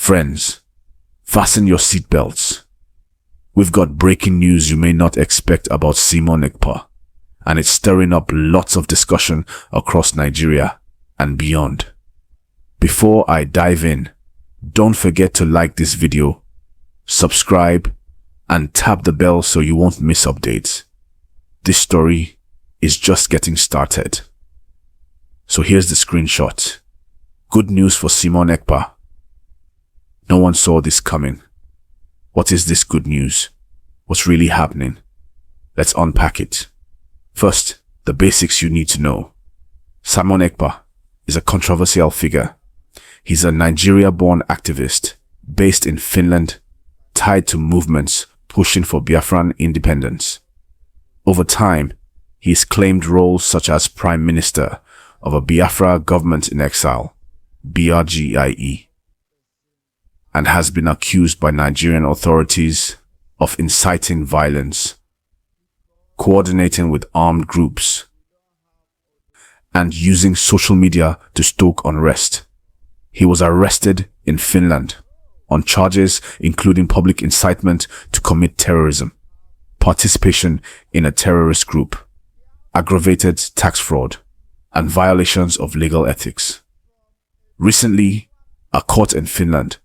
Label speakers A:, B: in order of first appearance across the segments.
A: Friends, fasten your seatbelts. We've got breaking news you may not expect about Simon Ekpa, and it's stirring up lots of discussion across Nigeria and beyond. Before I dive in, don't forget to like this video, subscribe, and tap the bell so you won't miss updates. This story is just getting started. So here's the screenshot. Good news for Simon Ekpa. No one saw this coming. What is this good news? What's really happening? Let's unpack it. First, the basics you need to know. Simon Ekpa is a controversial figure. He's a Nigeria-born activist based in Finland, tied to movements pushing for Biafran independence. Over time, he's claimed roles such as Prime Minister of a Biafra government in exile, BRGIE, and has been accused by Nigerian authorities of inciting violence, coordinating with armed groups, and using social media to stoke unrest. He was arrested in Finland on charges including public incitement to commit terrorism, participation in a terrorist group, aggravated tax fraud, and violations of legal ethics. Recently, a court in Finland,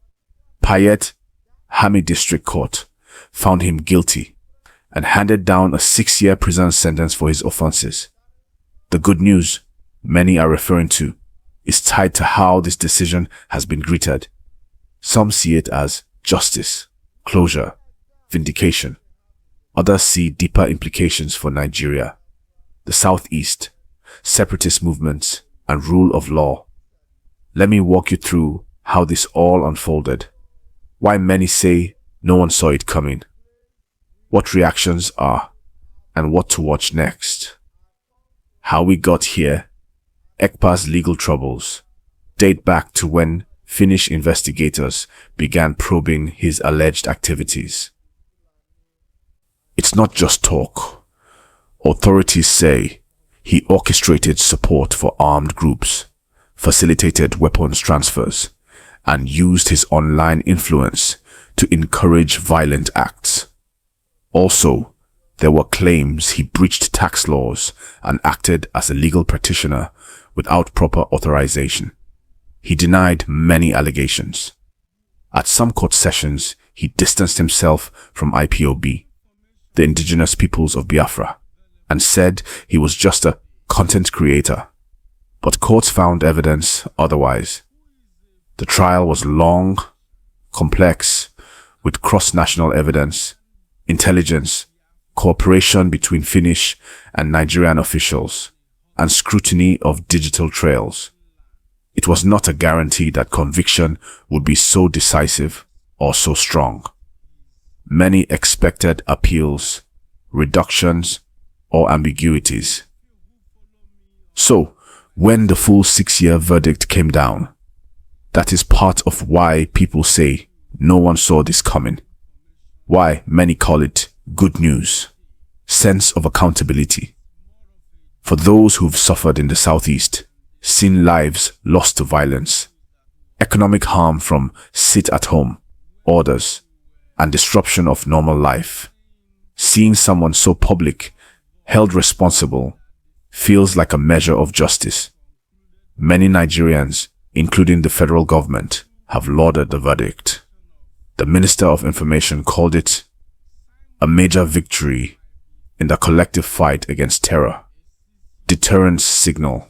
A: Päijät-Häme District Court, found him guilty and handed down a 6-year prison sentence for his offenses. The good news many are referring to is tied to how this decision has been greeted. Some see it as justice, closure, vindication. Others see deeper implications for Nigeria, the Southeast, separatist movements, and rule of law. Let me walk you through how this all unfolded, why many say no one saw it coming, what reactions are, and what to watch next. How we got here. Ekpa's legal troubles date back to when Finnish investigators began probing his alleged activities. It's not just talk. Authorities say he orchestrated support for armed groups, facilitated weapons transfers, and used his online influence to encourage violent acts. Also, there were claims he breached tax laws and acted as a legal practitioner without proper authorization. He denied many allegations. At some court sessions, he distanced himself from IPOB, the indigenous peoples of Biafra, and said he was just a content creator. But courts found evidence otherwise. The trial was long, complex, with cross-national evidence, intelligence, cooperation between Finnish and Nigerian officials, and scrutiny of digital trails. It was not a guarantee that conviction would be so decisive or so strong. Many expected appeals, reductions, or ambiguities. So, when the full 6-year verdict came down, that is part of why people say no one saw this coming. Why many call it good news, sense of accountability. For those who've suffered in the Southeast, seen lives lost to violence, economic harm from sit-at-home orders, and disruption of normal life, seeing someone so public, held responsible, feels like a measure of justice. Many Nigerians, including the federal government, have lauded the verdict. The Minister of Information called it a major victory in the collective fight against terror. Deterrence signal.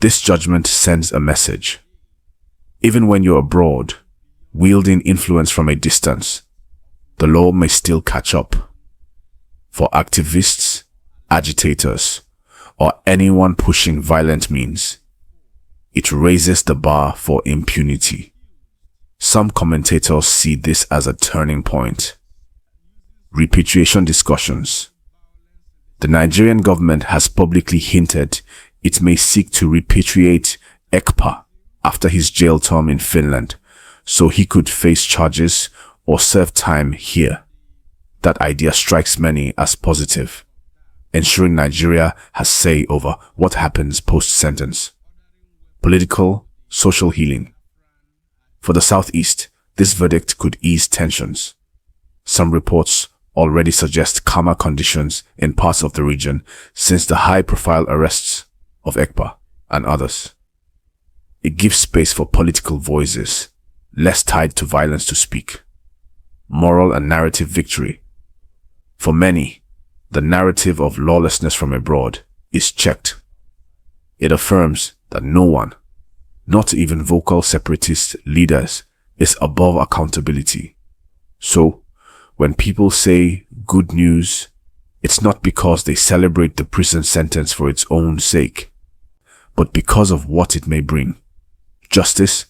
A: This judgment sends a message. Even when you're abroad, wielding influence from a distance, the law may still catch up. For activists, agitators, or anyone pushing violent means, it raises the bar for impunity. Some commentators see this as a turning point. Repatriation discussions. The Nigerian government has publicly hinted it may seek to repatriate Ekpa after his jail term in Finland, so he could face charges or serve time here. That idea strikes many as positive, ensuring Nigeria has say over what happens post-sentence. Political, social healing. For the Southeast, this verdict could ease tensions. Some reports already suggest calmer conditions in parts of the region since the high-profile arrests of Ekpa and others. It gives space for political voices, less tied to violence, to speak. Moral and narrative victory. For many, the narrative of lawlessness from abroad is checked. It affirms that no one, not even vocal separatist leaders, is above accountability. So, when people say good news, it's not because they celebrate the prison sentence for its own sake, but because of what it may bring. Justice,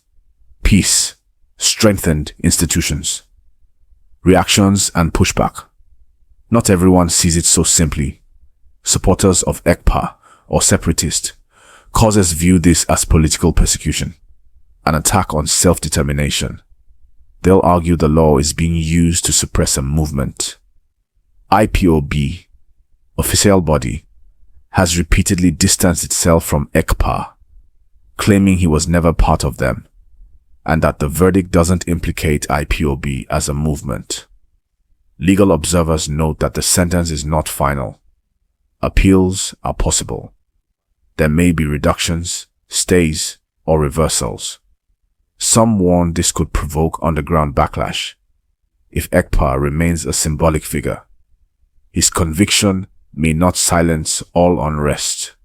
A: peace, strengthened institutions, reactions and pushback. Not everyone sees it so simply. Supporters of Ekpa or separatist causes view this as political persecution, an attack on self-determination. They'll argue the law is being used to suppress a movement. IPOB, official body, has repeatedly distanced itself from Ekpa, claiming he was never part of them, and that the verdict doesn't implicate IPOB as a movement. Legal observers note that the sentence is not final. Appeals are possible. There may be reductions, stays, or reversals. Some warn this could provoke underground backlash if Ekpa remains a symbolic figure. His conviction may not silence all unrest.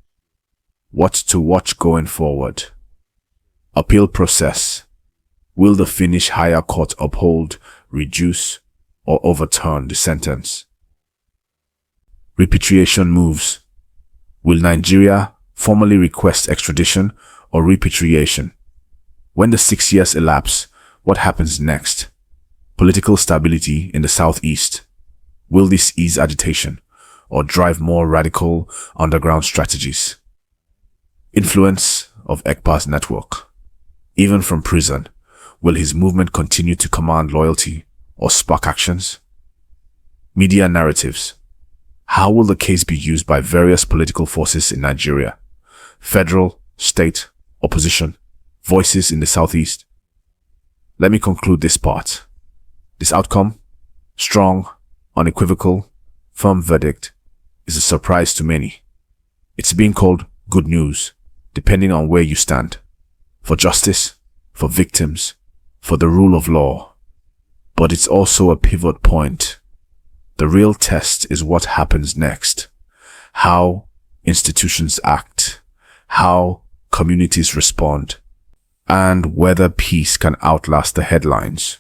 A: What to watch going forward? Appeal process. Will the Finnish higher court uphold, reduce, or overturn the sentence? Repatriation moves. Will Nigeria formally request extradition or repatriation? When the 6 years elapse, what happens next? Political stability in the Southeast. Will this ease agitation or drive more radical underground strategies? Influence of Ekpa's network. Even from prison, will his movement continue to command loyalty or spark actions? Media narratives. How will the case be used by various political forces in Nigeria? Federal, state, opposition, voices in the Southeast. Let me conclude this part. This outcome, strong, unequivocal, firm verdict, is a surprise to many. It's being called good news, depending on where you stand. For justice, for victims, for the rule of law. But it's also a pivot point. The real test is what happens next. How institutions act. How communities respond. And whether peace can outlast the headlines.